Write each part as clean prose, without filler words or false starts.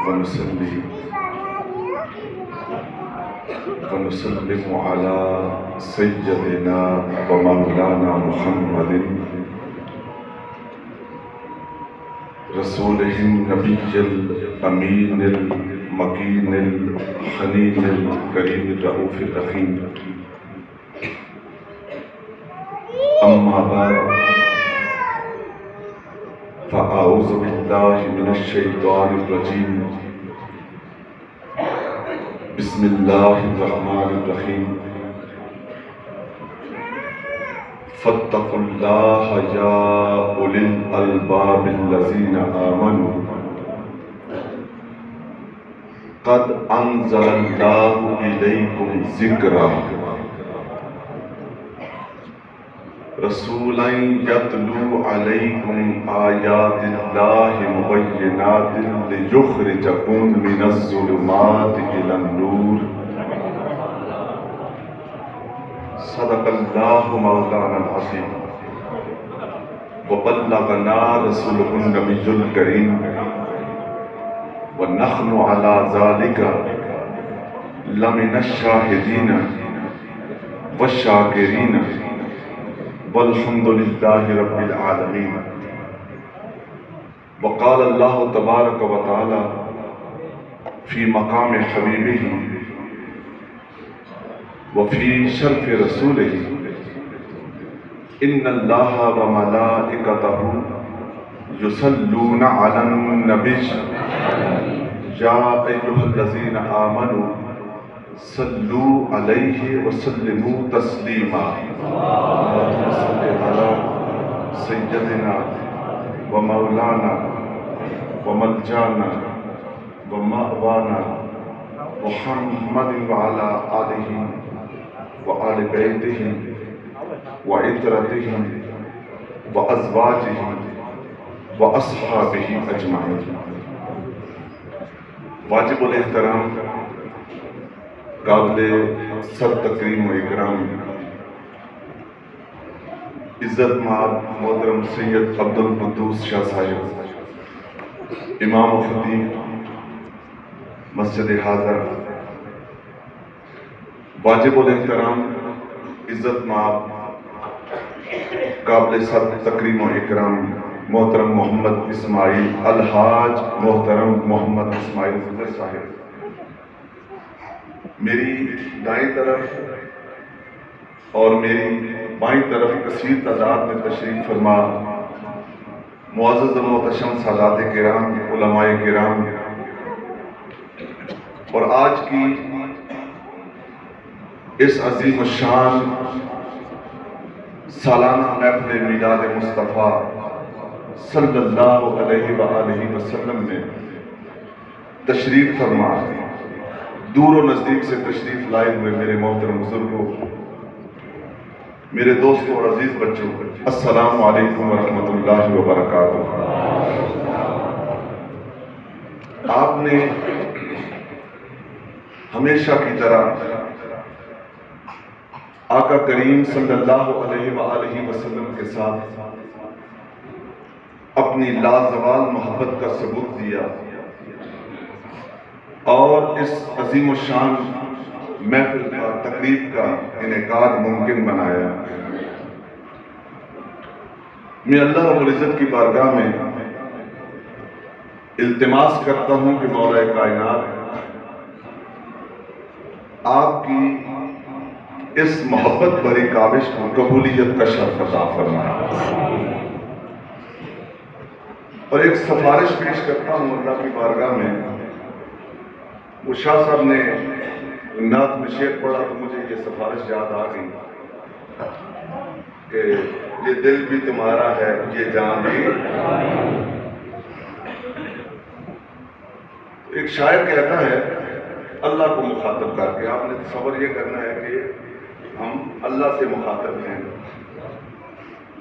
ونصلي ونسلم على سيدنا ومولانا محمد رسوله النبي الأمين المكين الحنين الكريم الرؤوف الرحيم. أما بعد فأعوذ بالله من الشيطان الرجيم. بسم الله الرحمن الرحيم. فاتقوا الله يا أولي الألباب الذين آمنوا قد أنزل الله إليكم ذكرا رسولا يتلو عليكم آيات الله مبينات ليخرجكم من الظلمات إلى النور. صدق الله مولانا العظيم وبلغنا رسوله النبي الكريم ونحن على ذلك لمن الشاهدين والشاكرين والحمد لله رب العالمين. وقال الله تبارك وتعالى في مقام حبيبه وفي شرف رسوله إن الله وملائكته يصلون على النبي يا أيها الذين آمنوا صلوا عليه وسلموا تسليما. اللهم صل على سيدنا ومولانا وملجانا ومأوانا محمد وعلى آله وآل بيته وعترته وأزواجه وأصحابه أجمعين. واجب الاحترام قابل سر تکریم و اکرام عزت مآب محترم سید عبد القدوس شاہ صاحب امام و خطیب مسجد حاضر، واجب الاحترام عزت مآب قابل سر تکریم و اکرام محترم محمد اسماعیل الحاج محترم محمد اسماعیل خضر صاحب، میری دائیں طرف اور میری بائیں طرف کثیر تعداد میں تشریف فرما معزز و محتشم سادات کرام، علماء کرام، اور آج کی اس عظیم الشان سالانہ محفل میلاد مصطفیٰ صلی اللہ علیہ وآلہ وسلم میں تشریف فرما دور و نزدیک سے تشریف لائے ہوئے میرے محترم بزرگوں، میرے دوستوں اور عزیز بچوں، السلام علیکم ورحمۃ اللہ وبرکاتہ۔ آپ نے ہمیشہ کی طرح آقا کریم صلی اللہ علیہ وآلہ وسلم کے ساتھ اپنی لازوال محبت کا ثبوت دیا اور اس عظیم الشان محفل کا تقریب کا انعقاد ممکن بنایا۔ میں اللہ رب العزت کی بارگاہ میں التماس کرتا ہوں کہ مولا کائنات آپ کی اس محبت بھری کاوش کو قبولیت کا شرف عطا فرمائے، اور ایک سفارش پیش کرتا ہوں اللہ کی بارگاہ میں۔ وہ شاہ صاحب نے نعت میں شعر پڑھا تو مجھے یہ سفارش یاد آ گئی کہ یہ دل بھی تمہارا ہے، یہ جان بھی۔ ایک شاعر کہتا ہے اللہ کو مخاطب کر کے، آپ نے تصور یہ کرنا ہے کہ ہم اللہ سے مخاطب ہیں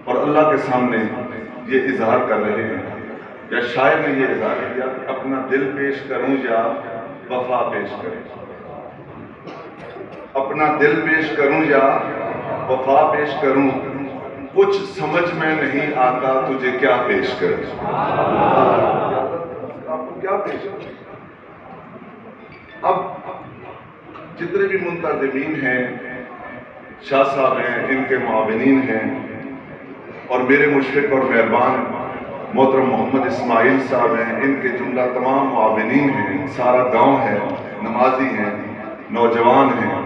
اور اللہ کے سامنے یہ اظہار کر رہے ہیں، یا شاعر نے یہ اظہار کیا کہ اپنا دل پیش کروں یا وفا پیش کرے. اپنا دل پیش کروں یا وفا پیش کروں، کچھ سمجھ میں نہیں آتا تجھے کیا پیش کروں. آپ کو کیا پیش کروں؟ اب جتنے بھی منتظمین ہیں، شاہ صاحب ہیں، ان کے معاونین ہیں، اور میرے مشفق اور مہربان محترم محمد اسماعیل صاحب ہیں، ان کے جملہ تمام معاونین ہیں، سارا گاؤں ہے، نمازی ہیں، نوجوان ہیں.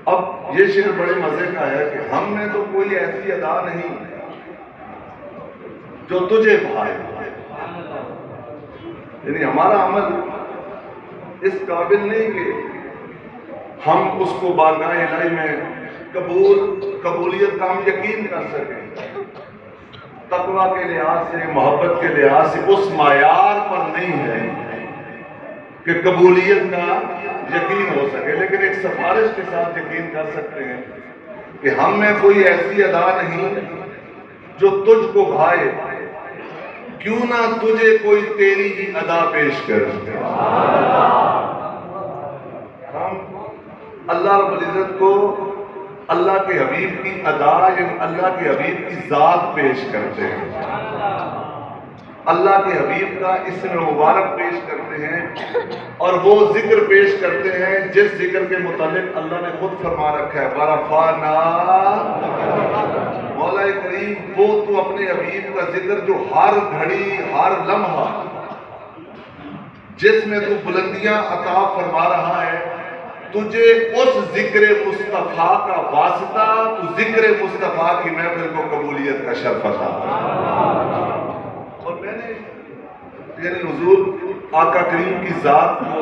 اب یہ شعر بڑے مزے کا ہے کہ ہم میں تو کوئی ایسی ادا نہیں جو تجھے بھائے. یعنی ہمارا عمل اس قابل نہیں کہ ہم اس کو بارگاہ الہی میں قبولیت کا ہم یقین کر سکیں. تقویٰ کے لحاظ سے، محبت کے لحاظ سے اس معیار پر نہیں ہے کہ قبولیت کا یقین ہو سکے، لیکن ایک سفارش کے ساتھ یقین کر سکتے ہیں کہ ہم میں کوئی ایسی ادا نہیں جو تجھ کو بھائے، کیوں نہ تجھے کوئی تیری ہی ادا پیش کر. ہم اللہ رب العزت کو اللہ کے حبیب کی ادا، یعنی اللہ کے حبیب کی ذات پیش کرتے ہیں، اللہ کے حبیب کا اسم مبارک پیش کرتے ہیں، اور وہ ذکر پیش کرتے ہیں جس ذکر کے متعلق اللہ نے خود فرما رکھا ہے وَرَفَعْنَا. مولا کریم وہ تو اپنے حبیب کا ذکر جو ہر گھڑی ہر لمحہ جس میں تو بلندیاں عطا فرما رہا ہے، تجھے اس ذکر مصطفیٰ کا واسطہ، تو ذکر مصطفیٰ کی محفل کو قبولیت کا شرف عطا. اور میں نے یعنی حضور آقا کریم کی ذات کو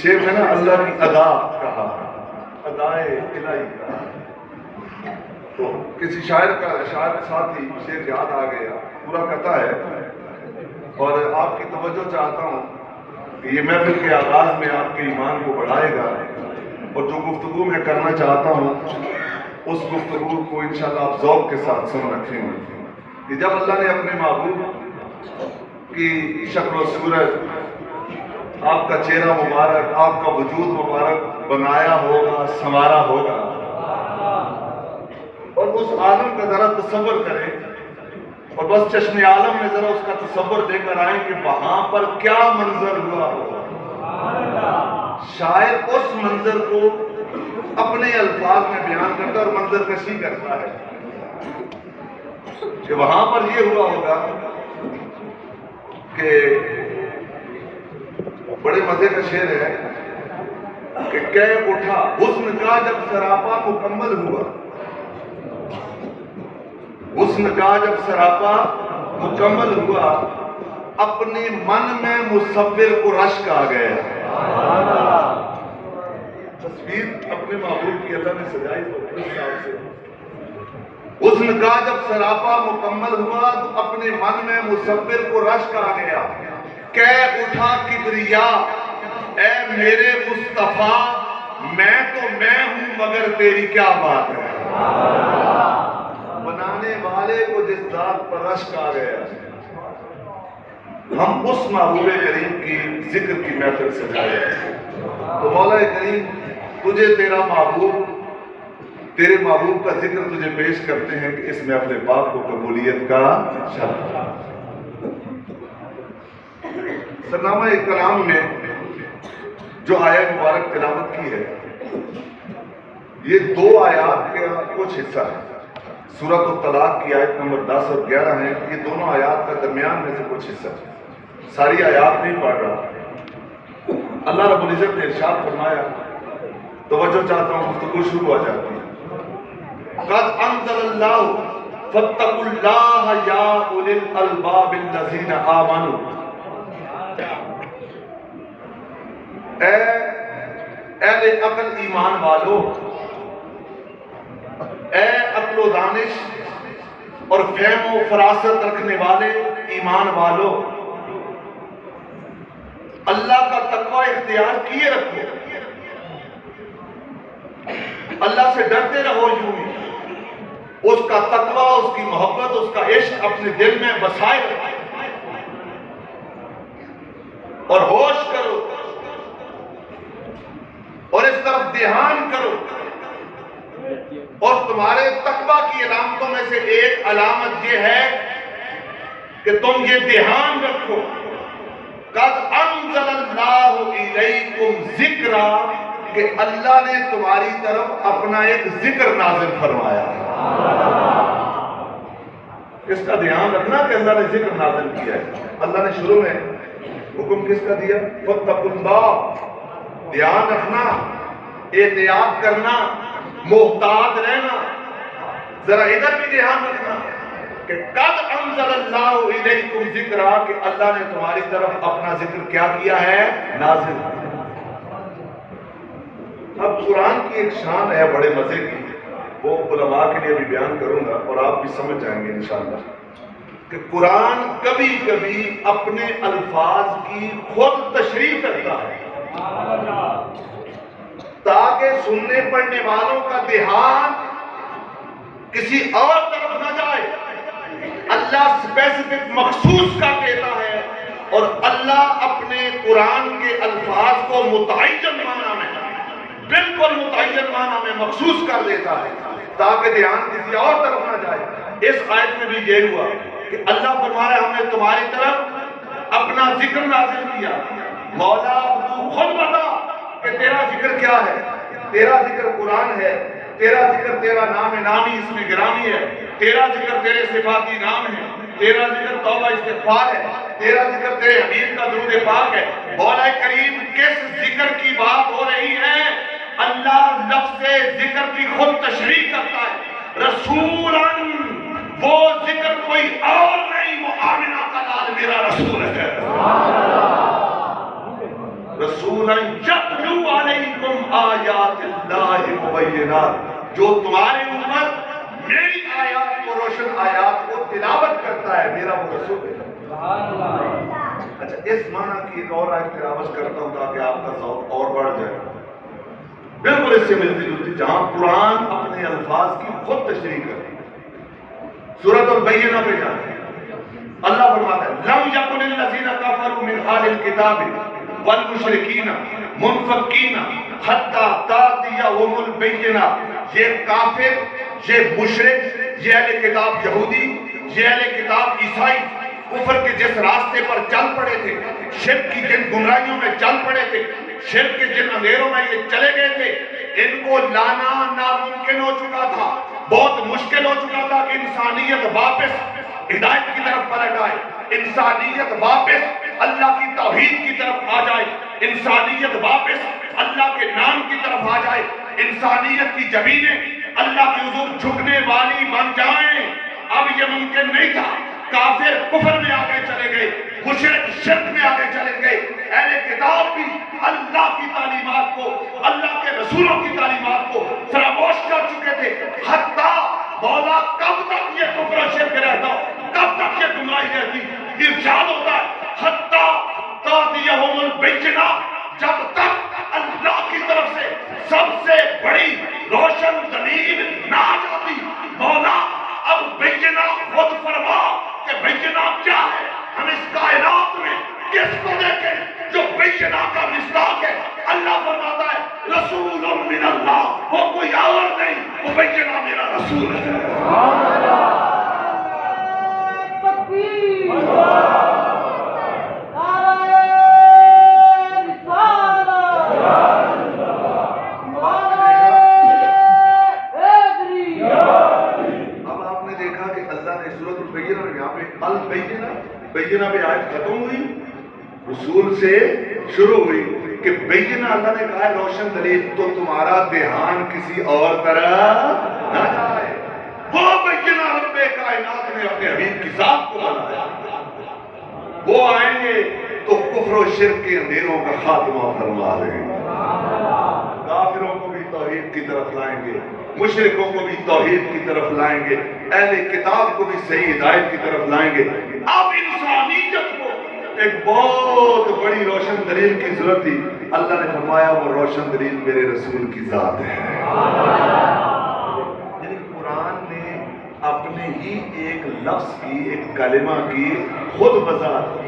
شیخ ہے نا اللہ کی ادا کہا، ادائے الہی کہا. تو کسی شاعر کے ساتھ ہی شیخ یاد آ گیا، پورا کہتا ہے، اور آپ کی توجہ چاہتا ہوں کہ یہ محفل کے آغاز میں آپ کے ایمان کو بڑھائے گا، اور جو گفتگو میں کرنا چاہتا ہوں اس گفتگو کو انشاءاللہ آپ ذوق کے ساتھ سن رکھیں گے کہ جب اللہ نے اپنے محبوب کی شکل و صورت، آپ کا چہرہ مبارک، آپ کا وجود مبارک بنایا ہوگا، سنوارا ہوگا، اور اس عالم کا ذرا تصور کریں، اور بس چشم عالم میں ذرا اس کا تصور لے کر آئیں کہ وہاں پر کیا منظر ہوا ہوگا. شاعر اس منظر کو اپنے الفاظ میں بیان کرتا ہے اور منظر کشی کرتا ہے کہ وہاں پر یہ ہوا ہوگا کہ بڑے مزے کا شعر ہے کہ کہہ اٹھا حسن کا جب سراپا مکمل ہوا، حسن کا جب سراپا مکمل ہوا، اپنے من میں مصور کو رشک آ گیا. تصویر اپنے محبوب کی اللہ نے سجائی تو حسن کا جب سراپا مکمل ہوا تو اپنے من میں مصور کو رشک آ گیا. کہہ اٹھا کبریا اے میرے مصطفیٰ، میں تو میں ہوں مگر تیری کیا بات ہے. بنانے والے کو جس ذات پر رشک آ گیا، ہم اس محبوب کریم کی ذکر کی محفل سجائے. تو مولا کریم تجھے تیرا محبوب، تیرے محبوب کا ذکر تجھے پیش کرتے ہیں کہ اس محفل پاک کو قبولیت کا شرف. سرنامہ کلام میں جو آیت مبارک تلاوت کی ہے، یہ 2 آیات کا کچھ حصہ ہے. سورۃ الطلاق کی آیت نمبر 10 اور 11 ہیں، یہ دونوں آیات کا درمیان میں سے کچھ حصہ ہے. ساری آیات نہیں پڑھ رہا. اللہ رب العزت نے ارشاد فرمایا، توجہ چاہتا ہوں، گفتگو شروع ہو جاتی ہے. قد انزل اللہ فاتقوا اللہ یا اولی الالباب الذین آمنوا. اے اہل عقل ایمان والو، اے عقل و دانش اور فہم و فراست رکھنے والے ایمان والو، اللہ کا تقوی اختیار کیے رکھو، اللہ سے ڈرتے رہو. یوں ہی اس کا تقوی، اس کی محبت، اس کا عشق اپنے دل میں بسائے رکھو. اور ہوش کرو اور اس طرف دھیان کرو. اور تمہارے تقویٰ کی علامتوں میں سے ایک علامت یہ ہے کہ تم یہ دھیان رکھو قد انزل اللہ الیکم ذکرا، کہ اللہ نے تمہاری طرف اپنا ایک ذکر نازل فرمایا. اس کا دھیان رکھنا کہ اللہ نے ذکر نازل کیا ہے. اللہ نے شروع میں حکم کس کا دیا؟ فاتقوا اللہ. دھیان رکھنا، احتیاط کرنا، محتاط رہنا. ذرا ادھر بھی دھیان رکھنا کہ قد انزل اللہ الیکم ذکرا، کہ اللہ نے تمہاری طرف اپنا ذکر کیا کیا ہے؟ نازل. اب قرآن کی ایک شان ہے بڑے مزے کی، وہ علماء کے لیے بھی بیان کروں گا اور آپ بھی سمجھ جائیں گے انشاءاللہ، کہ قرآن کبھی کبھی اپنے الفاظ کی خود تشریح کرتا ہے تاکہ سننے پڑھنے والوں کا دھیان کسی اور طرف نہ جائے. اللہ اسپیسیفک مخصوص کا کہتا ہے اور اللہ اپنے قرآن کے الفاظ کو متعین معنی میں، بالکل متعین معنی میں مخصوص کر دیتا ہے تاکہ دھیان کسی اور طرف نہ جائے. اس آیت میں بھی یہ ہوا کہ اللہ فرما رہا ہے ہم نے تمہاری طرف اپنا ذکر نازل کیا. مولا تو خود بتا کہ تیرا ذکر کیا ہے. تیرا ذکر قرآن ہے، تیرا ذکر تیرا نام نامی اس میں گرامی ہے، تیرا ذکر تیرے صفاتی نام ہے، تیرا ذکر توبہ استغفار ہے، تیرا ذکر تیرے حبیب کا درود پاک ہے. مولا کریم کس ذکر کی بات ہو رہی ہے؟ اللہ لفظ ذکر کی خود تشریح کرتا ہے. رسولاً، وہ ذکر کوئی اور نہیں، وہ آمنہ کا لال میرا رسول ہے. رسولاً یتلو علیکم آیات اللہ مبینات، جو تمہارے اوپر میری آیات کو، روشن آیات کو تلاوت کرتا ہے، میرا وہ رسول ہے. اچھا، اس معنی کی ایک اور آیت تلاوت کرتا ہوں تاکہ آپ کا ذوق اور بڑھ جائے. بالکل اس سے ملتی جلتی، جہاں قرآن اپنے الفاظ کی خود تشریح کرتی ہے. سورۃ البینہ پہ جاتے ہیں، اللہ فرماتا ہے لم یکن الذین کفروا من اہل الکتاب والمشرکین منفکین حتی تأتیہم البینہ. یہ کافر، یہ مشرک، یہ اہل کتاب یہودی، یہ اہل کتاب عیسائی کفر کے جس راستے پر چل پڑے تھے، شرک کی جن گمراہیوں میں چل پڑے تھے، شرک کے جن اندھیروں میں یہ چلے گئے تھے، ان کو لانا ناممکن ہو چکا تھا. بہت مشکل ہو چکا تھا کہ انسانیت واپس ہدایت کی طرف پلٹ آئے، انسانیت واپس اللہ کی توحید کی طرف آ جائے، انسانیت واپس اللہ کے نام کی طرف آ جائے، انسانیت کی زمینیں اللہ کے حضور جھکنے والی بن جائیں. اب یہ ممکن نہیں تھا. کافر کفر میں آگے چلے گئے، مشرک شرک میں آگے چلے گئے، اہل کتاب بھی اللہ کی تعلیمات کو، اللہ کے رسولوں کی تعلیمات کو فراموش کر چکے تھے. حتیٰ مولا کب تک یہ کفر و شرک رہتا، کب تک یہ گمراہی رہتی؟ ارشاد ہوتا ہے حتیٰ تأتیہم البینہ، جب تک اللہ کی طرف سے سب سے بڑی روشن دلیل نہ آ جاتی. مولا اب بینہ خود فرما کہ بینہ کیا ہے. ہم اس کائنات میں کس کو دیکھیں جو بینہ کا مصداق ہے؟ اللہ فرماتا ہے رسول من اللہ، وہ کوئی اور نہیں، وہ بینہ میرا رسول ہے. بینہ پہ آیت ختم ہوئی، رسول سے شروع ہوئی کہ بینہ اللہ نے کہا ہے روشن دلیل، تو تمہارا دھیان کسی اور طرح نہ جائے. وہ بینہ رب کائنات نے اپنے حبیب کی ذات کو بنایا. وہ آئیں گے تو کفر و شرک کے اندھیروں کا خاتمہ فرما دیں گے. کافروں کو بھی توحید کی طرف لائیں گے، مشرکوں کو بھی توحید کی طرف لائیں گے، اہل کتاب کو بھی صحیح ہدایت کی طرف لائیں گے. اب انسانیت کو ایک بہت بڑی روشن دلیل کی ضرورت تھی. اللہ نے فرمایا وہ روشن دلیل میرے رسول کی ذات ہے. یعنی قرآن نے اپنے ہی ایک لفظ کی، ایک کلمہ کی خود وضاحت کی.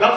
10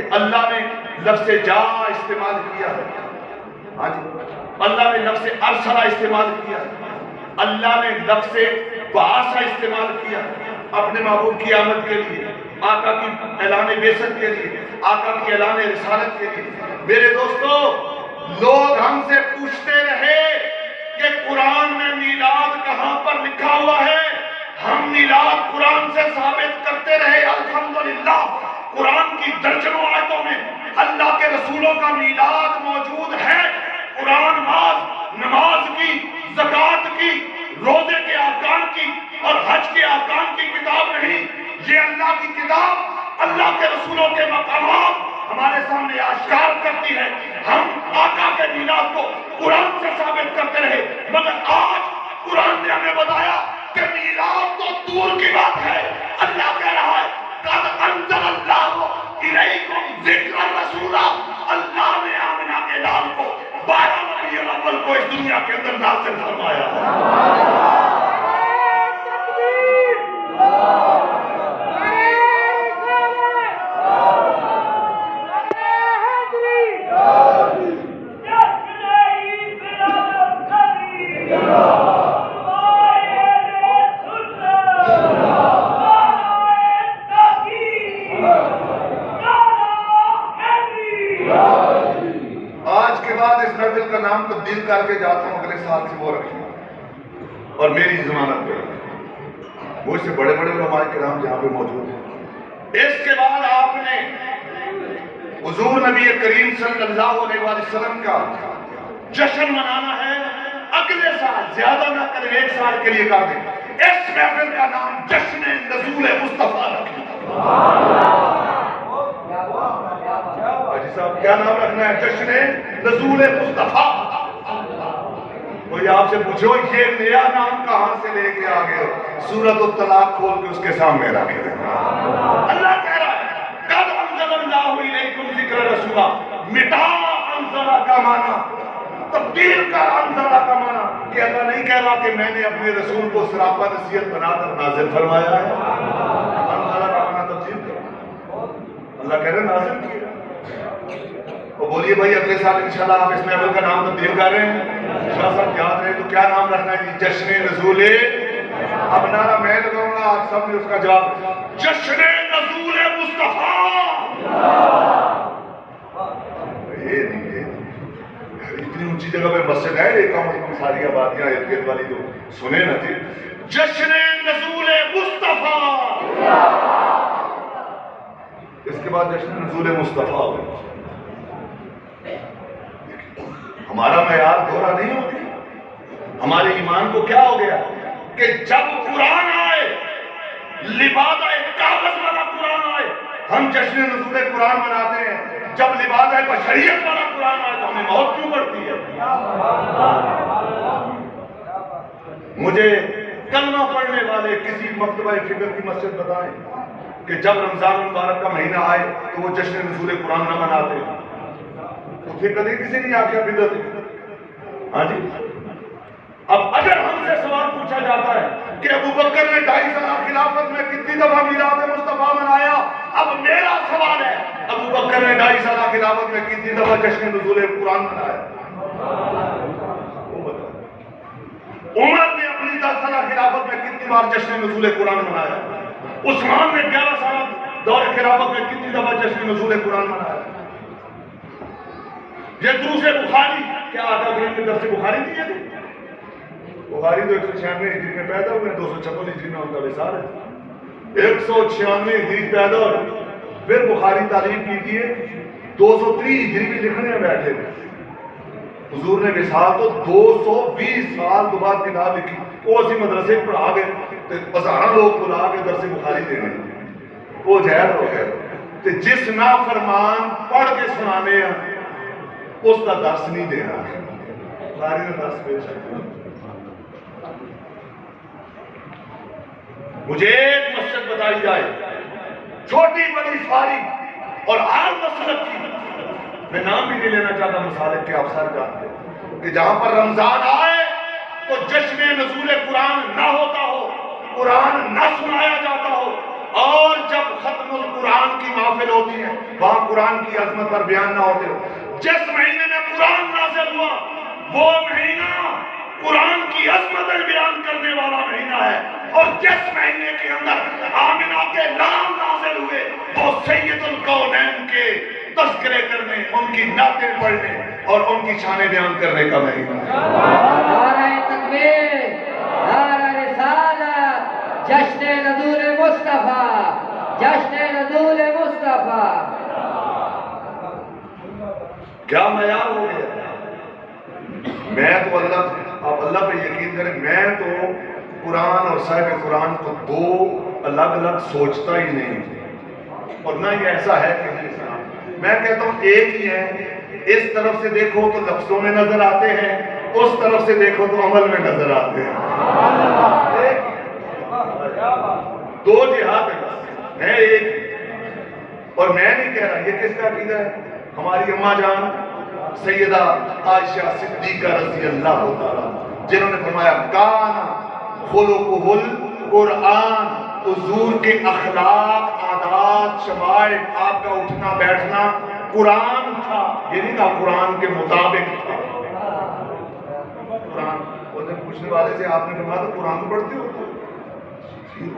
کہ اللہ نے لفظ جا استعمال کیا ہے، ہاں جی، اللہ نے لفظ ارسلہ استعمال کیا ہے، اللہ نے لفظ بعث استعمال کیا اپنے محبوب کی آمد کے لیے، آقا کی اعلان بعثت کے لیے، آقا کی اعلان رسالت کے لیے۔ میرے دوستو، لوگ ہم سے پوچھتے رہے کہ قرآن میں میلاد کہاں پر لکھا ہوا ہے، ہم میلاد قرآن سے ثابت کرتے رہے۔ الحمدللہ قرآن کی درجنوں آیتوں میں اللہ کے رسولوں کا میلاد موجود ہے۔ قرآن نماز کی، زکوٰۃ کی، روزے کے احکام کی اور حج کے احکام کی کتاب نہیں، یہ اللہ کی کتاب اللہ کے رسولوں کے مقامات ہمارے سامنے آشکار کرتی ہے۔ ہم آقا کے میلاد کو قرآن سے ثابت کرتے رہے، مگر آج قرآن نے ہمیں بتایا کہ میلاد تو دور کی بات ہے۔ اللہ کہہ رہا ہے قد انزل اللہ الیکم ذکر الرسول، اللہ نے آمنہ کے لال کو 12 ربیع الاول کو اس دنیا کے اندر نازل فرمایا ہے۔ کا نام تبدیل کر کے جاتا ہوں، اگلے سال سے وہ رکھیں اور میری ضمانت پہ رکھیں۔ مجھ سے بڑے بڑے علماء کرام جہاں پہ موجود ہیں۔ اس کے بعد آپ نے حضور نبی کریم صلی اللہ علیہ وسلم کا جشن منانا ہے، اگلے سال زیادہ نہ کریں، 1 سال کے لیے کر دیں۔ اس محفل کا نام جشن نزول مصطفیٰ رکھیں۔ حاجی صاحب کیا نام رکھنا ہے؟ جشن نزول مصطفیٰ۔ کوئی آپ سے پوچھو یہ نیا نام کہاں سے لے کے آ گئے ہو؟ سورۃ الطلاق کھول کے اس کے سامنے رکھ دیں۔ اللہ کہہ رہا ہے قد انزل اللہ الیکم ذکر رسولہ، مٹا انزلہ کا معنی، تبدیل کا انزلہ کا معنی، کہ اللہ نہیں کہہ رہا کہ میں نے اپنے رسول کو سراپا نصیحت بنا کر نازل فرمایا ہے۔ انزلہ کا معنی تبدیل کر، اللہ کہہ رہے نازل کیا۔ تو بولیے بھائی اگلے سال انشاءاللہ آپ اس محفل کا نام تبدیل کر رہے ہیں؟ شاہ صاحب یاد رہے تو کیا نام رکھنا ہے؟ جشن نزول، اب نعرہ میں لگاؤں گا، آپ سب نے اس کا جواب جشن نزول مصطفیٰ۔ یہ نہیں، اتنی اونچی جگہ پہ مسجد ہے، ایک کم ساری آبادیاں ارد والی تو سنے نہ تھی۔ جشن نزول مصطفیٰ، اس کے بعد جشن نزول مصطفیٰ ہوگا۔ ہمارا معیار دوہرا نہیں ہوتی۔ ہمارے ایمان کو کیا ہو گیا کہ جب قرآن آئے، لبادہ کاغذ والا قرآن آئے، ہم جشن نزول قرآن مناتے ہیں، جب لبادہ بشریت والا قرآن آئے تو ہمیں موت کیوں پڑتی ہے؟ مجھے کلمہ پڑھنے والے کسی مکتبہ فکر کی مسجد بتائیں کہ جب رمضان مبارک کا مہینہ آئے تو وہ جشن نزول قرآن نہ مناتے، تو پھر کدی کسی نے آخیا بدعت ہے؟ ہاں جی، اب اگر ہم سے سوال پوچھا جاتا ہے کہ ابو بکر نے 2.5 سال خلافت میں کتنی دفعہ میلاد مصطفیٰ منایا، اب میرا سوال ہے ابو بکر نے 2.5 سال خلافت میں کتنی دفعہ جشن نزول قرآن منایا؟ عمر نے اپنی 10 سال خلافت میں کتنی بار جشن نزول قرآن منایا؟ عثمان نے 11 سال دور خلافت میں کتنی دفعہ جشن نزول قرآن منایا؟ یہ دوسرے بخاری، کیا آقا کریم نے درس بخاری دیے تھے؟ بخاری تو 196 ہجری میں پیدا ہوئے، 256 ہجری میں ان کا وصال ہے۔ 196 ہجری پیدا ہوئے، پھر بخاری تعلیم کی تھی 230 ہجری میں لکھنے میں بیٹھے تھے۔ حضور نے وصال تو 220 سال کے بعد کتاب لکھی، وہ اسی مدرسے پڑھا گئے، ہزاروں لوگ بلا کے درس بخاری دینے، وہ جہر ہو گئے۔ جس نافرمان پڑھ کے سنانے ہیں اس کا درس نہیں دینا، بخاری نے درس پیش کیا۔ مجھے ایک مسجد بتائی جائے، چھوٹی بڑی ساری اور ہر مسلک کی، میں نام بھی نہیں لینا چاہتا مسالک کے، آپ سر جانتے ہیں کہ جہاں پر رمضان آئے تو جشن نزول قرآن نہ ہوتا ہو، قرآن نہ سنایا جاتا ہو، اور جب ختم القرآن کی محفل ہوتی ہے وہاں قرآن کی عظمت پر بیان نہ ہوتے ہو. جس مہینے میں قرآن نازل ہوا وہ مہینہ قرآن کی عظمت بیان کرنے والا مہینہ ہے. اور جس مہینے کے اندر آمنہ کے نام نازل ہوئے وہ سید الکونین کے تذکرے کرنے، ان کی نعتیں پڑھنے اور ان کی شانیں بیان کرنے کا مہینہ ہے. نعرہ تکبیر، نعرہ رسالت، جشن نزول مصطفیٰ، جشن نزول مصطفیٰ. کیا معیار ہو گیا؟ میں تو اللہ پہ یقین کریں، میں تو قرآن اور صاحب قرآن کو دو الگ الگ سوچتا ہی نہیں، اور نہ یہ ایسا ہے کہ میں کہتا ہوں ایک ہی ہے. اس طرف سے دیکھو تو لفظوں میں نظر آتے ہیں، اس طرف سے دیکھو تو عمل میں نظر آتے ہیں. دو جہاد ہے ایک. اور میں نہیں کہہ رہا، یہ کس کا عقیدہ ہے؟ ہماری اماں جان سیدہ عائشہ صدیقہ رضی اللہ تعالیٰ جنہوں نے فرمایا کان خلقہ القرآن، حضور کے اخلاق، عادات، شمائل، آپ کا اٹھنا بیٹھنا قرآن تھا. یہ نہیں کہا قرآن کے مطابق تھا. قرآن پوچھنے والے سے آپ نے فرمایا تو قرآن پڑھتے ہو؟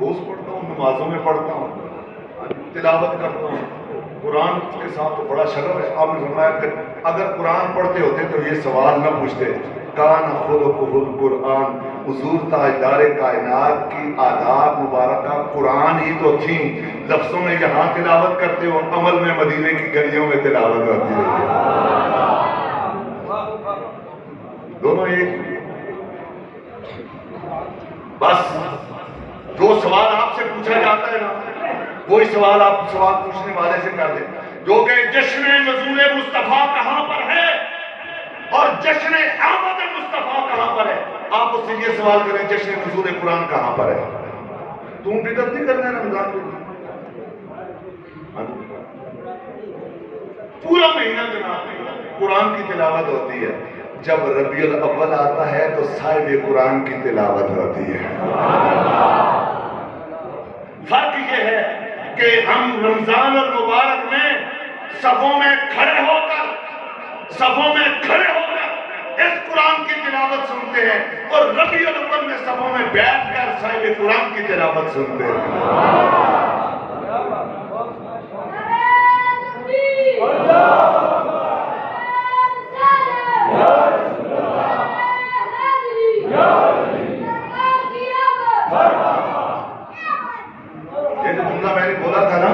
روز پڑھتا ہوں، نمازوں میں پڑھتا ہوں، تلاوت کرتا ہوں. قرآن کے ساتھ تو بڑا شرف ہے. آپ نے فرمایا کہ اگر قرآن پڑھتے ہوتے تو یہ سوال نہ پوچھتے. کان خلقہ القرآن، حضور تاجدار کائنات کی عادات مبارکہ قرآن ہی تو تھیں. لفظوں میں یہاں تلاوت کرتے ہو، عمل میں مدینے کی گلیوں میں تلاوت ہوتی رہی ہے. دونوں ایک. بس جو سوال آپ سے پوچھا جاتا ہے نا وہی سوال آپ سوال پوچھنے والے سے کر دیں، جو کہ جشن نزول مصطفیٰ کہاں پر ہے اور جشن آمد مصطفیٰ کہاں پر ہے. آپ اس سے یہ سوال کریں جشن نزول قرآن کہاں پر ہے. تم بدعت نہیں کرنا رمضان کو پورا مہینہ جناب قرآن کی تلاوت ہوتی ہے. جب ربیع الاول آتا ہے تو صاحب قرآن کی تلاوت ہوتی ہے. فرق یہ ہے کہ ہم رمضان المبارک میں صفوں میں کھڑے ہو کر اس قرآن کی تلاوت سنتے ہیں، اور ربیع الاول میں صفوں میں بیٹھ کر صاحب قرآن کی تلاوت سنتے ہیں. یہ جو جملہ میں نے بولا تھا نا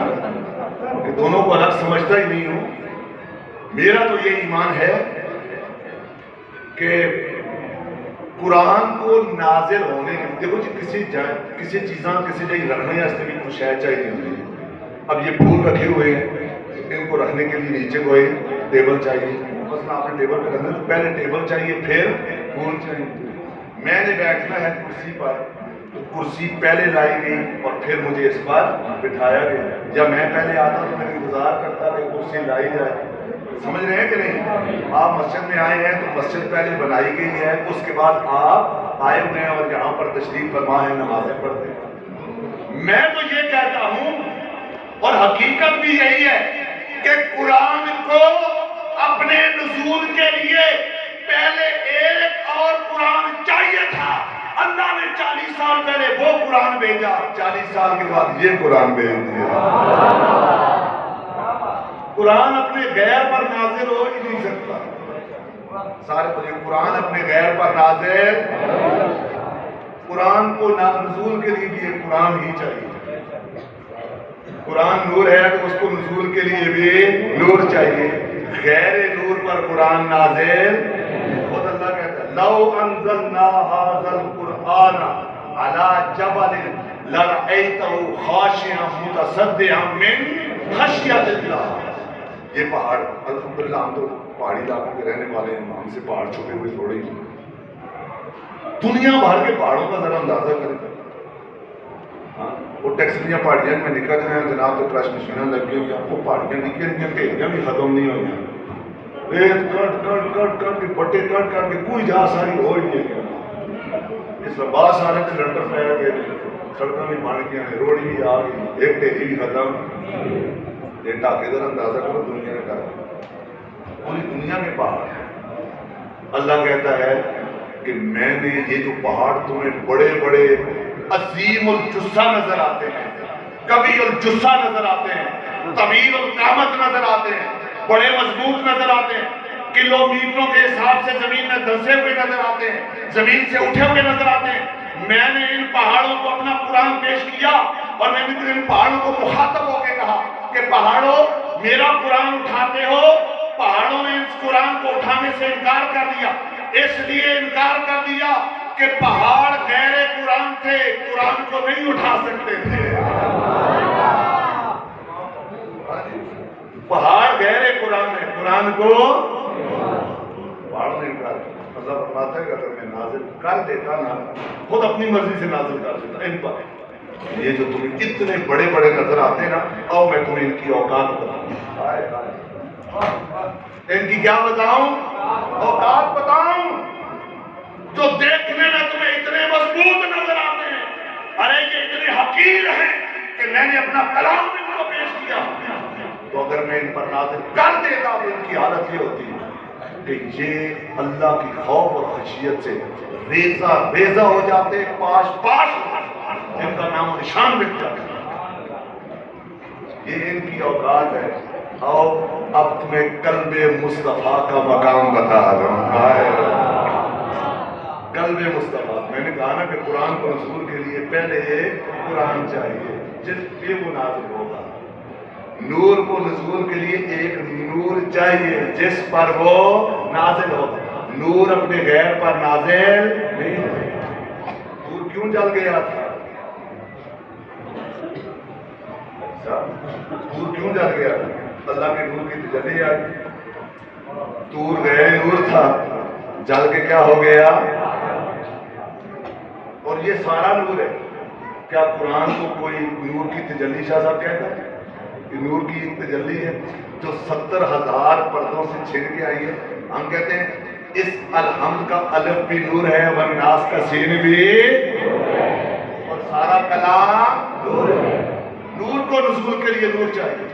کہ دونوں کو الگ سمجھتا ہی نہیں ہوں. میرا تو یہ ایمان ہے کہ قرآن کو نازل ہونے کے دیکھو جی کسی چیزاں کسی جگہ رکھنے واسطے بھی کچھ ہے چاہیے ہوتی ہے. اب یہ پھول رکھے ہوئے ہیں، ان کو رکھنے کے لیے نیچے کوئی ٹیبل چاہیے. مثلا آپ نے ٹیبل پہ رکھنا تو پہلے ٹیبل چاہیے پھر پھول چاہیے. میں نے بیٹھنا ہے کرسی پر تو کرسی پہلے لائی گئی اور پھر مجھے اس پر بٹھایا گیا. جب میں پہلے آتا تو میں انتظار کرتا کہ کرسی لائی جائے. سمجھ رہے ہیں کہ نہیں؟ آپ مسجد میں آئے ہیں تو مسجد پہلے بنائی گئی ہے، اس کے بعد آپ آئے ہوئے ہیں اور یہاں پر تشریف فرما ہے، نمازیں پڑھتے ہیں. میں تو یہ کہتا ہوں اور حقیقت بھی یہی ہے کہ قرآن کو اپنے نزول کے لیے پہلے ایک اور قرآن چاہیے تھا. اللہ نے 40 سال پہلے وہ قرآن بھیجا، 40 سال کے بعد یہ قرآن بھیج دیا. قرآن اپنے غیر پر نازل ہو ہی نہیں سکتا. سارے بولے قرآن اپنے غیر پر نازل. قرآن کو نزول کے لیے بھی ایک قرآن ہی چاہیے. قرآن نور ہے تو اس کو نزول کے لیے بھی نور چاہیے. غیر نور پر قرآن نازل. خود اللہ کہتا ہے لو انزلنا هذا القرآن على جبل لرأيته خاشعا متصدعا من خشیت اللہ. یہ پہاڑ الحمدللہ ہم تو پہاڑی علاقوں کے رہنے والے ہیں، ہم سے پہاڑ چھپے ہوئے تھوڑے ہی. دنیا بھر کے پہاڑوں کا ذرا اندازہ کریں. وہ ٹیکسیاں پہاڑیاں میں نکل رہے ہیں جناب تو کرش مشینیں لگی ہوئی ہیں. وہ پہاڑیاں نکل رہی ہیں، ٹھیلیاں بھی ختم نہیں ہوئی ہیں. ریت کٹ کے بٹے کٹ کے کوئی جا ساری ہو ہی نہیں. اس میں بہت سارے سلنڈر پہ گئے سڑکیں بھی بن گئی ہیں، روڈ بھی آ گئی، ایک ٹیلی بھی ختم. یہ ڈاکے کا اندازہ کرو دنیا نے کہا پوری دنیا میں پہاڑ ہے. اللہ کہتا ہے کہ میں نے یہ جو پہاڑ تمہیں بڑے بڑے عظیم الجثہ نظر آتے ہیں، کبھی الجثہ نظر آتے ہیں، طویل القامت نظر آتے ہیں، بڑے مضبوط نظر آتے ہیں، کلومیٹروں کے حساب سے زمین میں دھنسے ہوئے نظر آتے ہیں، زمین سے اٹھے ہوئے نظر آتے ہیں. میں نے ان پہاڑوں کو اپنا قرآن پیش کیا اور میں نے ان پہاڑوں کو مخاطب ہو کے کہا کہ پہاڑوں میرا قرآن اٹھاتے ہو. پہاڑوں نے اس قرآن کو اٹھانے سے انکار کر دیا. اس لیے انکار کر دیا کہ پہاڑ غیر قرآن تھے، قرآن کو نہیں اٹھا سکتے تھے. پہاڑ غیر قرآن ہے، قرآن کو پہاڑوں نے انکار کیا. اللہ فرماتا ہے کہ اگر میں نازل کر دیتا نا، خود اپنی مرضی سے نازل کر دیتا ان پر. یہ جو تمہیں اتنے بڑے بڑے نظر آتے ہیں نا، آؤ میں تمہیں ان کی اوقات بتاؤں. ان کی کیا بتاؤں؟ اوقات بتاؤں. جو دیکھنے میں تمہیں اتنے مضبوط نظر آتے ہیں، ارے یہ اتنے حقیر ہیں کہ میں نے اپنا کلام ان کو پیش کیا. تو اگر میں ان پر نازل کر دیتا تو ان کی حالت یہ ہوتی ہے کہ یہ اللہ کی خوف اور خشیت سے ریزہ ریزہ ہو جاتے، پاش پاش ہو جاتے، ان کا نام و نشان مٹ جاتا. یہ ان کی اوقات ہے. آؤ اب تمہیں قلب مصطفیٰ کا مقام بتا دوں. قلب مصطفیٰ، میں نے کہا نا کہ قرآن کو نزول کے لیے پہلے قرآن چاہیے جس پہ وہ نازل ہوگا. نور کو نزول کے لیے ایک نور چاہیے جس پر وہ نازل ہوگا. نور اپنے غیر پر نازل نہیں ہوگا. نور کیوں جل گیا تھا؟ نور کیوں جل گیا تھا؟ اللہ کے نور کی تجلی آئی. طور غیر نور تھا، جل کے کیا ہو گیا؟ اور یہ سارا نور ہے. کیا قرآن کو کوئی نور کی تجلی شاہ صاحب کہتا ہے؟ یہ نور کی تجلی ہے جو 70,000 پردوں سے چھن کے آئی ہے. ہم کہتے ہیں اس الحمد کا الف بھی نور ہے، والناس کا سین بھی، اور سارا کلام نور ہے. نور کو نزول کے لیے نور چاہیے.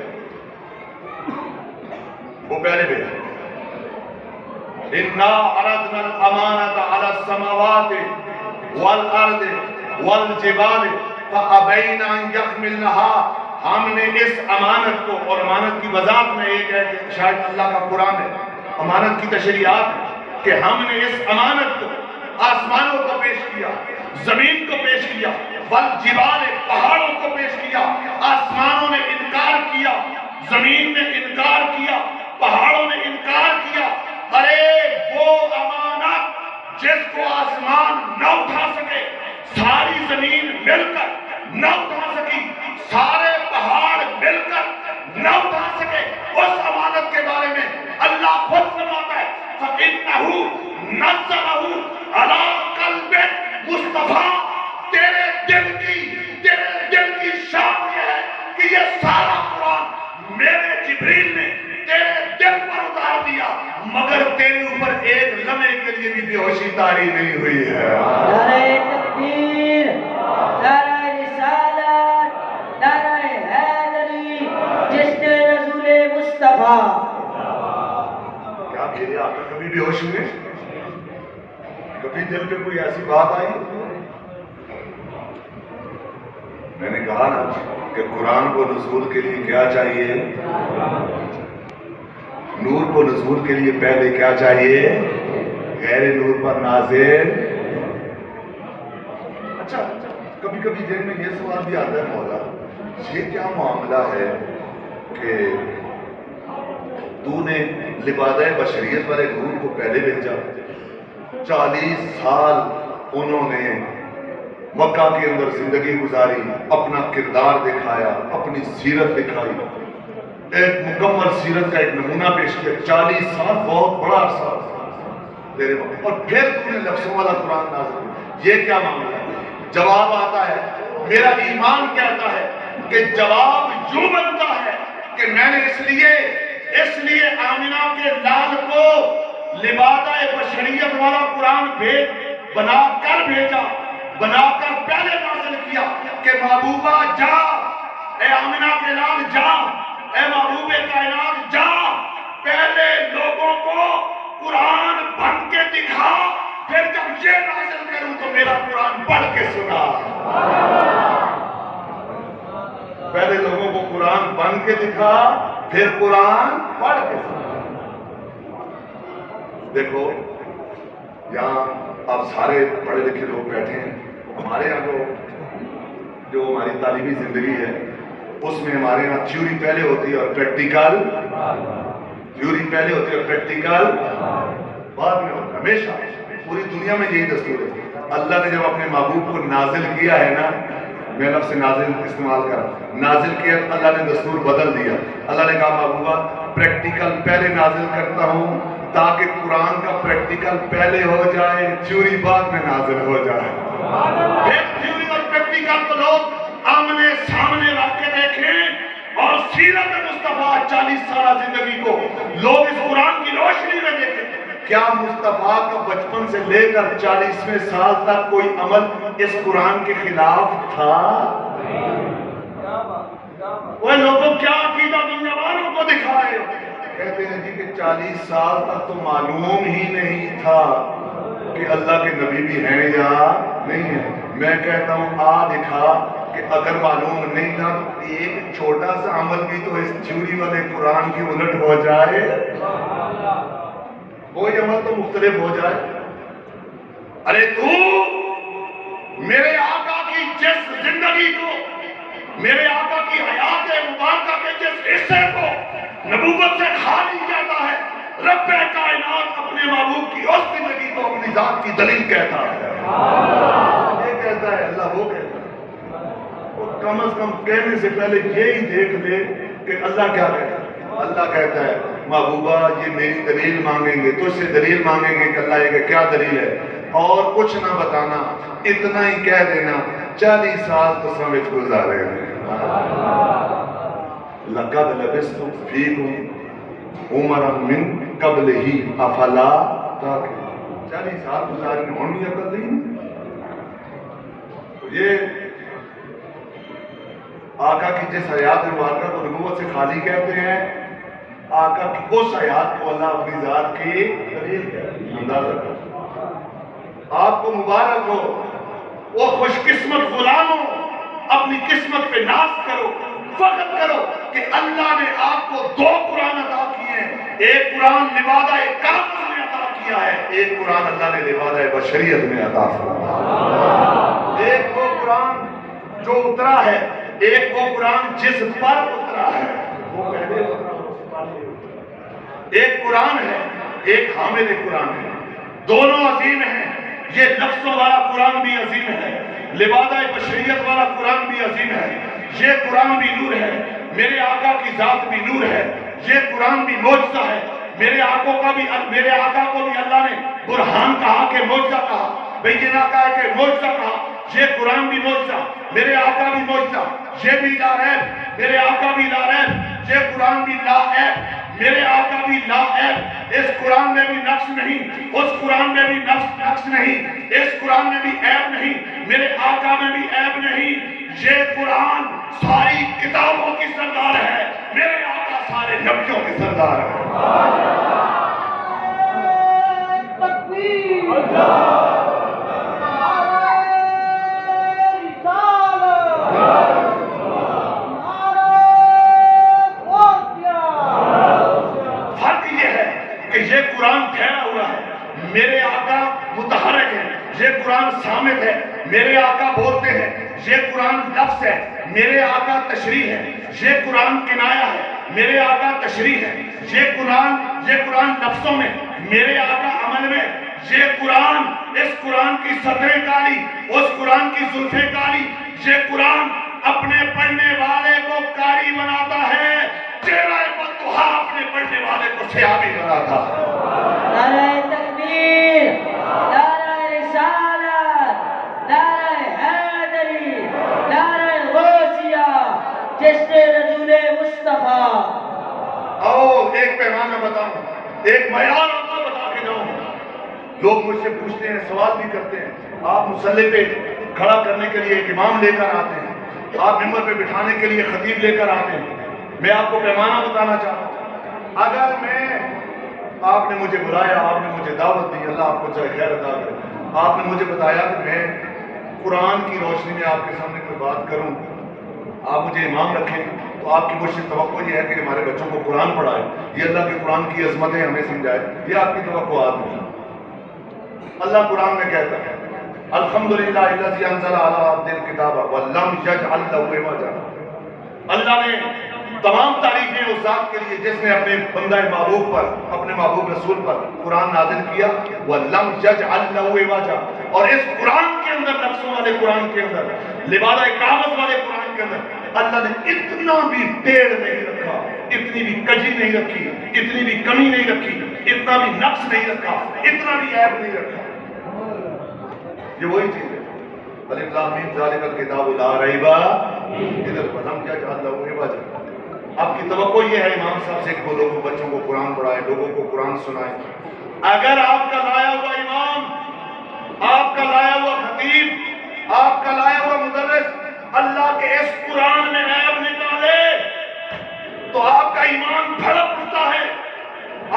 وہ پہلے بھیجا اِنَّا عَرَضْنَا الْأَمَانَةَ عَلَى السَّمَاوَاتِ وَالْأَرْضِ وَالْجِبَالِ فَأَبَيْنَ أَن يَحْمِلْنَهَا. ہم نے اس امانت کو، اور امانت کی وضاحت میں ایک ہے کہ شاید اللہ کا قرآن ہے، امانت کی تشریحات ہے کہ ہم نے اس امانت کو آسمانوں کو پیش کیا، زمین کو پیش کیا، والجبال پہاڑوں کو پیش کیا. آسمانوں نے انکار کیا، زمین نے انکار کیا، پہاڑوں نے انکار کیا. ارے وہ امانت جس کو آسمان نہ اٹھا سکے، ساری زمین مل کر نہ اٹھا سکی، سارے پہاڑ مل کر نہ اٹھا سکے، اس امانت کے بارے میں اللہ خود فرماتا ہے فَإِنَّهُ نَزَّلَهُ عَلَىٰ قَلْبِ مُصْطَفَىٰ. تیرے دل کی شان یہ ہے کہ یہ سارا قرآن میرے جبریل نے تیرے دل پر اتار دیا، مگر تیرے اوپر ایک لمحے کے لیے بھی بے ہوشی طاری نہیں ہوئی ہے. نعرہ تکبیر، نعرہ رسالت، نعرہ حیدری، جشن رسول مصطفیٰ. کیا میرے آقا کبھی بے ہوش ہوئے؟ کبھی دل پہ کوئی ایسی بات آئی؟ میں نے کہا نا کہ قرآن کو نزول کے لیے کیا چاہیے؟ نور کو نزول کے لیے پہلے کیا چاہیے؟ غیر نور پر نازل. اچھا کبھی کبھی ذہن میں یہ سوال بھی آتا ہے مولا، یہ کیا معاملہ ہے کہ تو نے لبادہ بشریت والے نور کو پہلے بھیجا، 40 سال انہوں نے مکہ کے اندر زندگی گزاری، اپنا کردار دکھایا، اپنی سیرت دکھائی، ایک مکمل سیرت کا ایک نمونہ پیش کیا. 40 سال بہت بڑا عرصہ تیرے وقت، اور پھر تم نے لفظوں والا قرآن نازل کیا. یہ کیا معاملہ ہے؟ جواب آتا ہے، میرا ایمان کہتا ہے کہ جواب یوں بنتا ہے کہ میں نے اس لیے آمنہ کے لال کو لبادہ بشریت والا قرآن بنا کر بھیجا بنا کر پہلے نازل کیا کہ محبوبہ جا، اے آمنہ کے لال جا، اے محبوب کائنات جا، پہلے لوگوں کو قرآن پڑھ کے دکھا، پھر جب یہ نازل کروں تو میرا قرآن پڑھ کے سنا۔ پہلے لوگوں کو قرآن پڑھ کے دکھا، پھر قرآن پڑھ کے سنا۔ دیکھو یہاں اب سارے پڑھے لکھے لوگ بیٹھے ہیں، ہمارے یہاں تو جو ہماری تعلیمی زندگی ہے اس میں ہمارے یہاں تھیوری پہلے ہوتی ہے اور پریکٹیکل، تھیوری پہلے ہوتی ہے اور پریکٹیکل بعد میں ہوتا ہے۔ ہمیشہ پوری دنیا میں یہی دستور ہے۔ اللہ نے جب اپنے محبوب کو نازل کیا ہے نا، میں لفظ نازل استعمال کر، نازل کیا اللہ نے دستور بدل دیا۔ اللہ نے کہا محبوبہ پریکٹیکل پہلے نازل کرتا ہوں تاکہ قرآن کا پریکٹیکل پہلے ہو جائے، تھیوری بعد میں نازل ہو جائے۔ پھر تھیوری اور پریکٹیکل کو لوگ آمنے سامنے رکھ کے دیکھیں اور سیرت مصطفیٰ 40 سالہ زندگی کو لوگ اس قرآن کی روشنی میں دیکھیں۔ کیا مصطفیٰ کا بچپن سے لے کر 40ویں سال تک کوئی عمل اس قرآن کے خلاف تھا؟ وہ لوگوں کیا عقیدہ دنیا والوں کو دکھائے، کہتے ہیں جی کہ 40 سال تک تو معلوم ہی نہیں تھا کہ اللہ کے نبی بھی ہیں یا نہیں ہیں۔ میں کہتا ہوں آ دکھا کہ اگر معلوم نہیں تھا تو ایک چھوٹا سا عمل بھی تو اس تھیوری والے قرآن کی الٹ ہو جائے، کوئی عمل تو مختلف ہو جائے۔ ارے تو میرے آقا کی جس زندگی کو، میرے آقا کی حیات مبارکہ کے جس حصے کو نبوت سے خالی جاتا ہے، رب کائنات اپنے محبوب کی اس زندگی کو اپنی ذات کی دلیل کہتا ہے۔ یہ کہتا ہے اللہ، وہ کہتا ہے۔ اور کم از کم کہنے سے پہلے یہی دیکھ لے کہ اللہ کیا کہتا ہے۔ اللہ کہتا ہے محبوبہ یہ میری دلیل مانگیں گے، تجھ سے دلیل مانگیں گے کہ اللہ یہ کہ کیا دلیل ہے، اور کچھ نہ بتانا، اتنا ہی کہہ دینا 40 سال تو سمجھ گزارے ہیں۔ لَقَدْ لَبِثْتُ فِيكُمْ عُمَرًا مِّن قَبْلِهِ أَفَلَا تَعْقِلُونَ۔ 40 سال گزارے ہیں، ہونی عقل نہیں۔ تو یہ آقا کی جس حیات مبارکہ کو نبوت سے خالی کہتے ہیں، آقا کی اس حیات کو اللہ اپنی ذات کی دلیل کہتے ہیں۔ اندازہ کرو، آپ کو مبارک ہو، وہ خوش قسمت غلاموں، اپنی قسمت پہ ناز کرو، فخر کرو کہ اللہ نے آپ کو 2 قرآن عطا کیے ہیں۔ ایک قرآن لبادہ کامل میں عطا کیا ہے، ایک قرآن اللہ نے لبادہ بشریت میں عطا فرمایا۔ ایک وہ قرآن جو اترا ہے، ایک وہ قرآن جس پر اترا ہے، وہ پہلے اترا، ایک قرآن ہے، ایک حامل قرآن ہے، دونوں عظیم ہیں۔ یہ لفظوں والا قرآن بھی عظیم ہے، لبادہ بشریت والا قرآن بھی عظیم ہے۔ یہ قرآن بھی نور ہے، میرے آقا کی ذات بھی نور ہے۔ یہ قرآن بھی معجزہ ہے، میرے آقا کو بھی اللہ نے برہان کہا کہ معجزہ کہا، بینہ کہا کہ معجزہ کہا۔ یہ قرآن بھی معجزہ، میرے آقا بھی معجزہ، یہ بھی لا ریب، میرے آقا بھی لا ریب، یہ قرآن بھی لا عیب، میرے آقا بھی لا عیب۔ اس قرآن میں بھی نقص نہیں، اس قرآن میں بھی نقص نہیں، اس قرآن میں بھی عیب نہیں، میرے آقا میں بھی عیب نہیں۔ یہ قرآن ساری کتابوں کی سردار ہے، میرے آقا سارے نبیوں کی سردار ہے۔ یہ قرآن ٹھہرا ہوا ہے، میرے آقا متحرک ہے، یہ قرآن صامت ہے، میرے آقا بولتے ہیں، یہ قرآن لفظ ہے، میرے آقا تشریح ہے، یہ قرآن کنایہ ہے، میرے آقا تشریح ہے، یہ قرآن لفظوں میں، میرے آقا عمل میں، یہ قرآن، اس قرآن کی سطریں کالی، اس قرآن کی زلفیں کالی، یہ قرآن اپنے پڑھنے والے کو قاری بناتا ہے، چہرہ بددعا اپنے پڑھنے والے کو سیاہ بھی بناتا ہے۔ نعرہ تکبیر، نعرہ رسالت، نعرہ حیدری، نعرہ غوثیہ، جشن رسول مصطفیٰ۔ آؤ ایک پیغام میں بتاؤں، ایک معیار آپ کو بتا کے جاؤں۔ لوگ مجھ سے پوچھتے ہیں، سوال بھی کرتے ہیں، آپ مصلی پہ کھڑا کرنے کے لیے ایک امام لے کر آتے ہیں، آپ ممبر پہ بٹھانے کے لیے خطیب لے کر آتے ہیں، میں آپ کو پیمانہ بتانا چاہتا ہوں، اگر آپ نے مجھے بلایا، آپ نے مجھے دعوت دی، اللہ آپ کو چاہے خیر عطا کرے، آپ نے مجھے بتایا کہ میں قرآن کی روشنی میں آپ کے سامنے کوئی بات کروں، آپ مجھے امام رکھیں، تو آپ کی مجھ سے توقع یہ ہے کہ ہمارے بچوں کو قرآن پڑھائے، یہ اللہ کے قرآن کی عظمتیں ہمیں سمجھائے، یہ آپ کی توقعات ہیں۔ اللہ قرآن میں کہتا ہے الحمدللہ الذی انزل علی عبدہ الکتاب ولم یجعل لہ عوجا، اللہ نے تمام تعریفیں اس ذات کے لیے جس نے اپنے بندہ محبوب پر، اپنے محبوب رسول پر قرآن نازل کیا، وَلَمْ يَجْعَلْ لَهُ عِوَجًا، اور اس قرآن کے اندر، لفظوں والے قرآن کے اندر، لبادہ کاغذ والے قرآن کے اندر اللہ نے اتنا بھی ٹیڑھ نہیں رکھا، اتنی بھی کجی نہیں رکھی، اتنی بھی کمی نہیں رکھی، اتنا بھی نقص نہیں رکھا، اتنا بھی عیب نہیں رکھا۔ یہ وہی چیز ہے، الف لام میم ذالک الکتاب لا ریب فیہ ولم یجعل لہ عوجا۔ آپ کی توقع یہ ہے امام صاحب سے کہ وہ لوگوں بچوں کو قرآن پڑھائے، لوگوں کو قرآن سنائے۔ اگر آپ کا لایا ہوا امام، آپ کا لایا ہوا خطیب، آپ کا لایا ہوا مدرس اللہ کے اس قرآن میں عیب نکالے تو آپ کا ایمان بھڑک اٹھتا ہے،